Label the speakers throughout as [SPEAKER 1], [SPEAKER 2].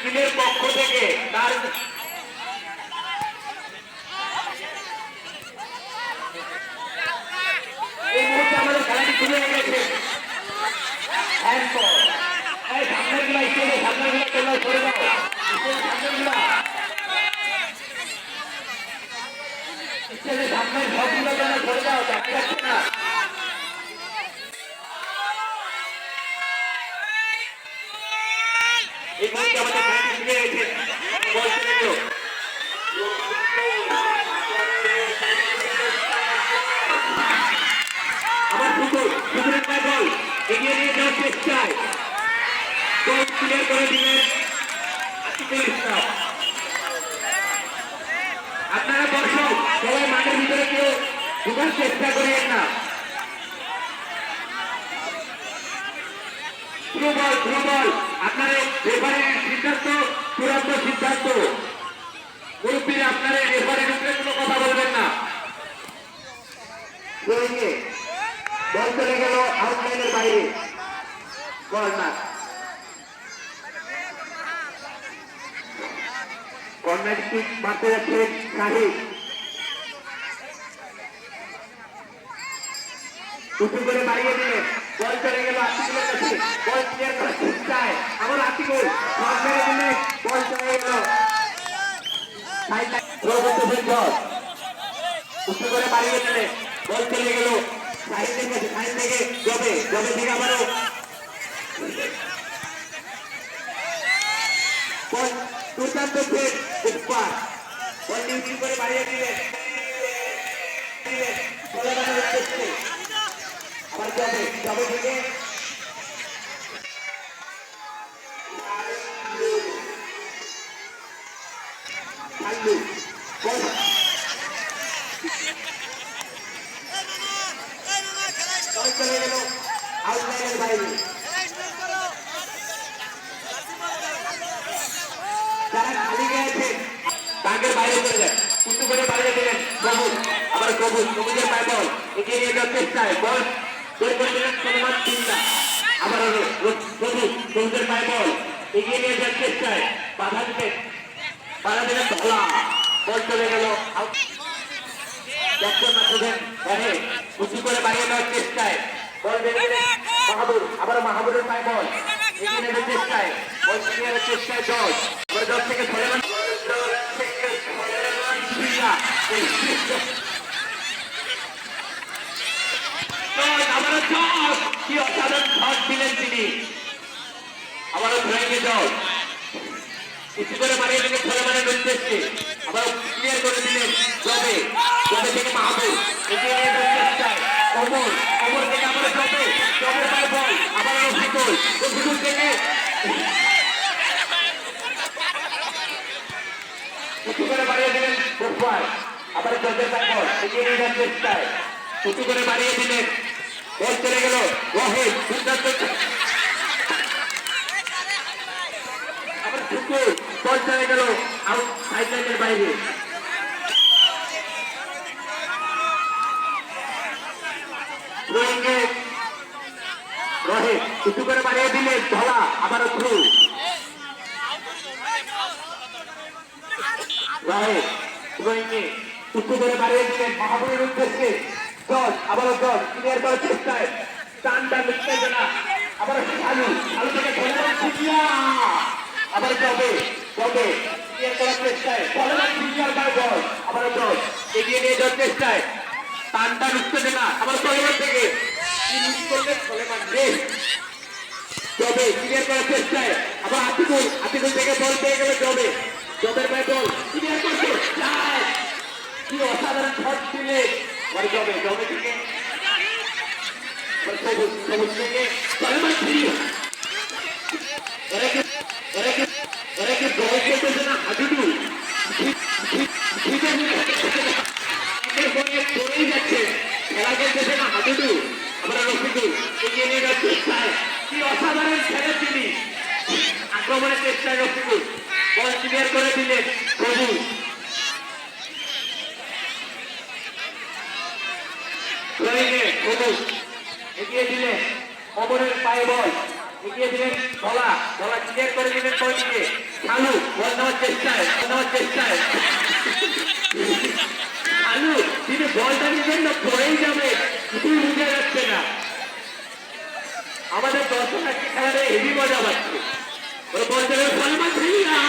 [SPEAKER 1] টিমের পক্ষ থেকে তার এই মুহূর্তে আমাদের খেলাটি শুরু হয়ে গেছে। সামনের গুলা স্টেজে সামনের গুলা তোমরা সরে যাও, সামনের গুলা স্টেজে সামনের সবগুলো তোমরা সরে যাও, দেখা যাচ্ছে না। এই মুহূর্তে আমাদের খেলাটি শুরু হয়েছে। বলতে লাগলো আমার পুকুর পুকুরের পায় বল এগিয়ে নিয়ে যাওয়ার চেষ্টায় গোল ক্লিয়ার করে দিলেন আতিকুল ইসলাম। আপনারা দর্শক সবাই মাঠের ভিতরে কেউ ঢোকার চেষ্টা করিয়েন না। থ্রু বল আপনার রেফারির সিদ্ধান্ত চূড়ান্ত সিদ্ধান্ত। মুরব্বীরা আপনারা রেফারির উপরে কোনো কথা বলবেন না। বল চলে গেল আউটলাইনের বাইরে, কর্নার। কর্নার কিক মারতে যাচ্ছে শাহিদ, উঁচু করে বাড়িয়ে দিলেন। বল চলে গেল আতিকুলের কাছে, বল ক্লিয়ার করার চেষ্টায় আবার আতিকুল শট মেরে দিলেন, বল চলে গেল উঁচু করে বাড়িয়ে দিলেন, বল চলে গেল শাহিদের কাছে। শাহিদ থেকে জবে থেকে আবারও বল দুর্দান্ত ফের উপর, বল নিউট্রি করে বাড়িয়ে দিলেন। আবার জবে থেকে চাল্লু বল চলে গেল আউটলাইনের বাইরে। যারা খালি গেছে টাঙ্গের বাইরে চলে যায়, উঁচু করে বাড়িয়ে দিলেন সবুজ। আবার সবুজের পায় বল এগিয়ে নিয়ে যাওয়ার চেষ্টায় বল বের করে দিলেন সলমান চিন্তা। আবার সবুজের পায় বল এগিয়ে নিয়ে যাওয়ার চেষ্টায় বাধা দিলেন ধলা, বল চলে গেল উঁচু করে বাড়িয়ে দেওয়ার চেষ্টায় বল মাহাবুর। আবার মাহাবুরের পায় বল এগিয়ে নেওয়ার চেষ্টায়, বল ক্লিয়ারের চেষ্টায় জজ। আবার জজ থেকে আবারও জজ, কি অসাধারণ শট দিলেন তিনি। আবারও ড্রয়িংয়ে জজ উঁচু করে বাড়িয়ে দিলেন সলেমানের উদ্দেশ্যে। আবার ক্লিয়ার করে দিলেন জবে থেকে মাহবুব এগিয়ে নিয়ে যাওয়ার চেষ্টায় ওমর থেকে আবার জবের পায় বল। আবার রফিকুল থেকে উঁচু করে বাড়িয়ে দিলেন গোপাল। আবার জবের পায় বল এগিয়ে নিয়ে যাওয়ার চেষ্টায় উঁচু করে বাড়িয়ে দিলেন, বল চলে গেল রহিম। আবার শুকুর, বল চলে গেল আউট সাইডলাইনের বাইরে। রহিম উঁচু করে বাড়িয়ে দিলেন ধলা। আবারও থ্রু উঁচু করে বাড়িয়ে দিলেন মাহবুবের উদ্দেশ্যে জজ। আবারও জজ ক্লিয়ার করার চেষ্টায় টানটা মিটতে না। আবারও আলু থেকে আবার জবে ক্লিয়ার করার চেষ্টায় সলেমান পায় বল। আবারও জজ এগিয়ে নিয়ে যাওয়ার চেষ্টায় টানটা মিটতে না। আবার সলেমান থেকে জবে ক্লিয়ার করার চেষ্টায় আবার আতিকুল থেকে বল পেয়ে গেল জবের পায় বল ক্লিয়ার করছে। কি অসাধারণ শট দিলে জবে থেকে সবুজ থেকে সলেমান এরা কি বল খেলতেছে না হাডুডু চলেই যাচ্ছে, খেলা খেলতেছে না হাডুডু। আমরা রফিকুল এগিয়ে নিয়ে যাওয়ার চেষ্টায় কি অসাধারণ খেলেন তিনি। আক্রমণের চেষ্টায় রফিকুল বল ক্লিয়ার করে দিলেন সবুজ। এগিয়ে দিলেন ওমরের পায়ে বল এগিয়ে দিলেন ধলা ক্লিয়ার করে দিলেন বল দিকে আলু বল নেওয়ার চেষ্টায় আলু তিনি বলটা নিবেন না পড়েই যাবে কিছুই বুঝে যাচ্ছে না আমাদের দর্শনার্থী খেলারে হেভি মজা পাচ্ছে ওরা বলতে হবে সলমান ভিড়া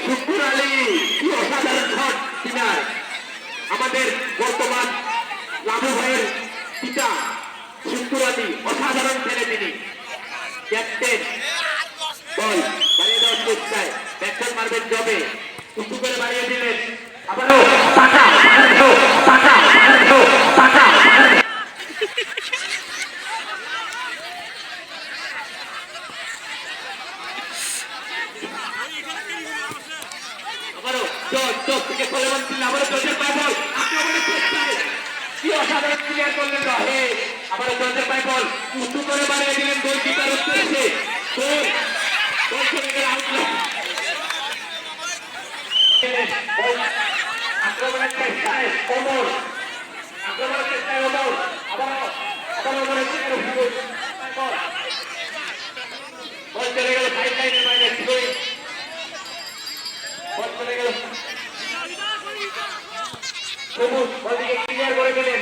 [SPEAKER 1] শুকুর আলী কি অসাধারণ শট কিনার আমাদের বর্তমান লাভু ভাইয়ের পিতা শুকুর আলী অসাধারণ খেলে তিনি ক্যাপ্টেন বল বাড়িয়ে দেওয়ার চেষ্টায় ব্যাটসম্যান মারবেন জবে উঁচু করে বাড়িয়ে দিলেন আবারও পাকা আবারও জজ থেকে সলেমান দিলেন আবারও জজের পায় বল আক্রমণের চেষ্টায় কি অসাধারণ ক্লিয়ার করলেন রহে আবারও জজের পায় বল উঁচু করে বাড়িয়ে দিলেন গোলকিপার উদ্দেশ্যে গোল চলে গেল আউটলাইন আক্রমণের চেষ্টায় ওমর আবারও ওমরের চেষ্টায় বল চলে গেল সাইড লাইনের বাইরে বল চলে গেল সবুজ বলটিকে ক্লিয়ার করে দিলেন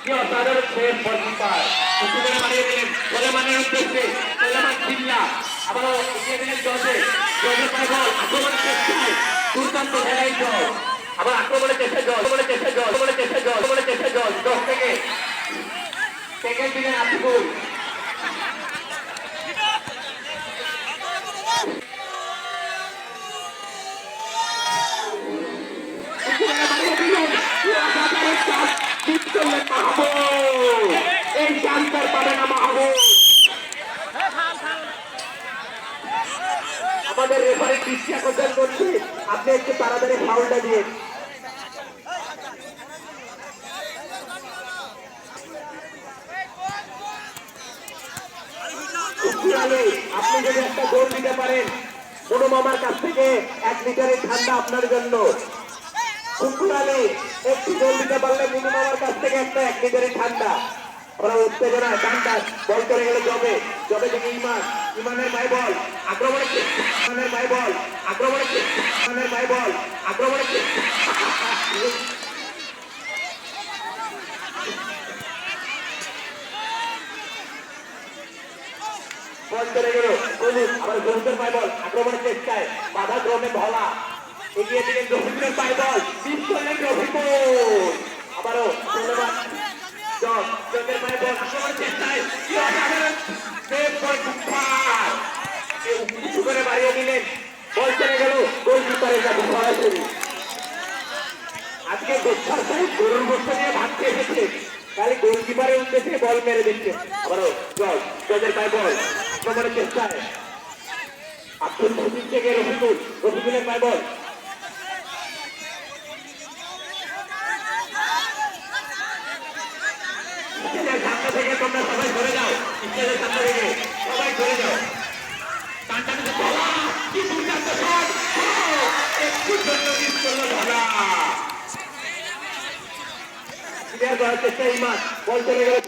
[SPEAKER 1] কি অসাধারণ সেভ গোলকিপার উঁচু করে বাড়িয়ে দিলেন সলেমানের উদ্দেশ্যে সলেমান জিল্লা আবারও এগিয়ে দিলেন জজের পায় বল আক্রমণের চেষ্টায় দুর্দান্ত খেলাই জল আবার আক্রমণের চেষ্টায় জল 10 থেকে সেকেন্ড দিলেন আতিকুল এই চান্সার পাবে না মাহবুব আমাদের রেফারি দৃষ্টি আকর্ষণ করছে আপনি একটু তাড়াতাড়ি ফাউলটা দিয়ে আপনি যদি একটা গোল দিতে পারেন কোনো মামার কাছ থেকে 1 লিটারের ঠান্ডা আপনার জন্য শুকুর আলী একটু গোল দিতে পারলে মিনু মামার কাছ থেকে একটা 1 লিটারের ঠান্ডা ওরা উত্তেজনা ঠান্ডা বল চলে গেল জবে থেকে ইমানের পায় বল আক্রমণের বল চলে গেল আবার জহুরের পায় বল আক্রমণের চেষ্টায় বাধা ক্রমে ভলা এগিয়ে দিলেন রফিকুলের পায় বল মিস করলেন রফিকুল আবারও ধন্যবাদ জজের পায় বল আক্রমণের চেষ্টায় কি অসাধারণ সেভ গোলকিপার উঁচু করে বাড়িয়ে দিলেন বল চলে গেল গোলকিপারের কাছে সরাসরি আজকে দক্ষার সাহেব গরুর গোস্ত নিয়ে ভাবতে এসেছে খালি গোলকিপারের উদ্দেশ্যে বল মেরে দিচ্ছে আবারও জজের পায় বল আক্রমণের চেষ্টায় আব্দুল মজিদ থেকে রফিকুলের পায় বল সামনে থেকে তোমরা সবাই ধরে যাও স্টেজের সামনে থেকে সবাই ধরে যাও কি দুর্দান্ত শট একটু জন্য মিস করলো ধরা ক্লিয়ার করার চেষ্টা ইমান বল চলে গেল